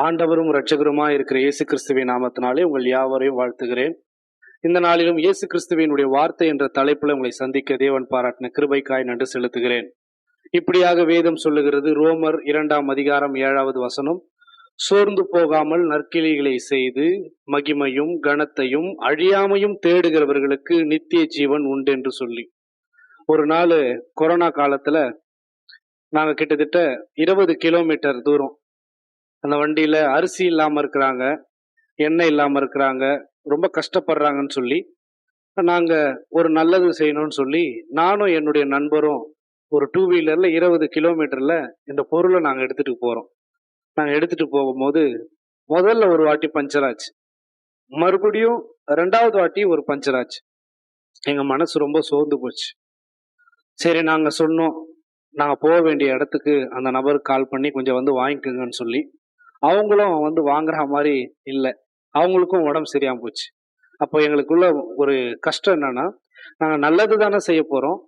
ஆண்டவரும் இரட்சகருமாய் இருக்கிற இயேசு கிறிஸ்துவின் நாமத்தினாலே உங்கள் யாவரையும் வாழ்த்துகிறேன். இந்த நாளிலும் இயேசு கிறிஸ்துவினுடைய வார்த்தை என்ற தலைப்புல உங்களை சந்திக்க தேவன் பாராட்டின கிருபைக்காய் நன்றி செலுத்துகிறேன். இப்படியாக வேதம் சொல்லுகிறது. ரோமர் 2:7 சோர்ந்து போகாமல் நற்கிரிகளை செய்து மகிமையும் கனத்தையும் அழியாமையும் தேடுகிறவர்களுக்கு நித்திய ஜீவன் உண்டு என்று சொல்லி, ஒரு நாள் கொரோனா காலத்துல நாங்க கிட்டத்தட்ட 20 கிலோமீட்டர் தூரம் அந்த வண்டியில அரிசி இல்லாம இருக்கிறாங்க, எண்ணெய் இல்லாம இருக்கிறாங்க, ரொம்ப கஷ்டப்படுறாங்கன்னு சொல்லி நாங்க ஒரு நல்லது செய்யணும்னு சொல்லி நானும் என்னுடைய நண்பரும் ஒரு 2 வீலர்ல 20 கிலோமீட்டர்ல இந்த பொருளை நாங்க எடுத்துட்டு போறோம். நாங்க எடுத்துட்டு போகும்போது முதல்ல ஒரு வாட்டி பஞ்சர் ஆச்சு, மறுபடியும் 2வது வாட்டி ஒரு பஞ்சர் ஆச்சு. எங்க மனசு ரொம்ப சோர்ந்து போச்சு. சரி, நாங்க சொன்னோம் நாங்க போக வேண்டிய இடத்துக்கு அந்த நபருக்கு கால் பண்ணி கொஞ்சம் வந்து வாங்கிக்கோங்கன்னு சொல்லி. அவங்களும் வந்து வாங்குற மாதிரி இல்லை, அவங்களுக்கும் உடம்பு சரியாம போச்சு. அப்போ எங்களுக்குள்ள ஒரு கஷ்டம் என்னன்னா, நாங்க நல்லது தானே செய்ய போறோம்,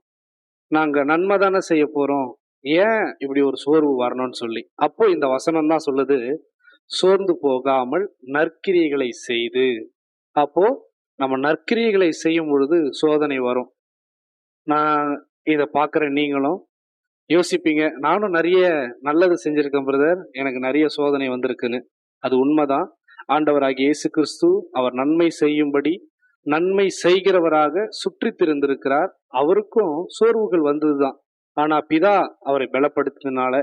நாங்க நன்மை தானே செய்ய போறோம், ஏன் இப்படி ஒரு சோர்வு வரணும்னு சொல்லி. அப்போ இந்த வசனம் தான் சொல்லுது, சோர்ந்து போகாமல் நற்கிரியைகளை செய்து. அப்போ நம்ம நற்கிரியைகளை செய்யும் பொழுது சோதனை வரும். நான் இதை பார்க்குற நீங்களும் யோசிப்பீங்க, நானும் நிறைய நல்லது செஞ்சிருக்கேன் பிரதர், எனக்கு நிறைய சோதனை வந்திருக்குன்னு. அது உண்மைதான். ஆண்டவராகிய இயேசு கிறிஸ்து அவர் நன்மை செய்யும்படி நன்மை செய்கிறவராக சுற்றி திரிந்திருக்கிறார். அவருக்கும் சோர்வுகள் வந்ததுதான். ஆனா பிதா அவரை பலப்படுத்தினால,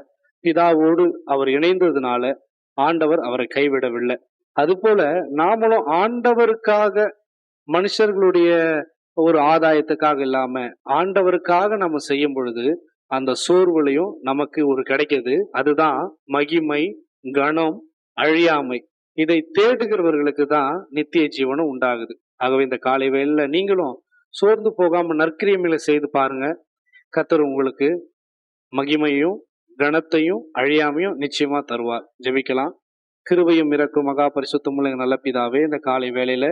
பிதாவோடு அவர் இணைந்ததுனால ஆண்டவர் அவரை கைவிடவில்லை. அதுபோல நாமளும் ஆண்டவருக்காக, மனுஷர்களுடைய ஒரு ஆதாயத்துக்காக இல்லாம ஆண்டவருக்காக நம்ம செய்யும் பொழுது அந்த சோர்வுலையும் நமக்கு ஒரு கிடைக்குது. அதுதான் மகிமை, கனம், அழியாமை. இதை தேடுகிறவர்களுக்கு தான் நித்திய ஜீவனம் உண்டாகுது. ஆகவே இந்த காலை வேளையில நீங்களும் சோர்ந்து போகாம நற்கிரியைகளை செய்து பாருங்க. கர்த்தர் உங்களுக்கு மகிமையும் கனத்தையும் அழியாமையும் நிச்சயமா தருவார். ஜெபிக்கலாம். கிருபையும் இரக்கும் மகா பரிசுத்தமுள்ள நல்ல பிதாவே, இந்த காலை வேளையில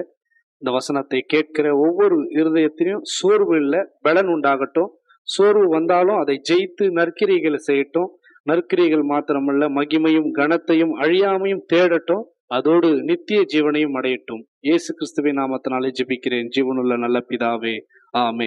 இந்த வசனத்தை கேட்கிற ஒவ்வொரு இருதயத்திலையும் சோர்வு இல்லை, பலன் உண்டாகட்டும். சோர்வு வந்தாலும் அதை ஜெயித்து நற்கிரியைகளை செய்யட்டும். நற்கிரியைகள் மாத்திரமல்ல, மகிமையும் கனத்தையும் அழியாமையும் தேடட்டும். அதோடு நித்திய ஜீவனையும் அடையட்டும். இயேசு கிறிஸ்துவின் நாமத்தினாலே ஜெபிக்கிறேன் ஜீவனுள்ள நல்ல பிதாவே, ஆமென்.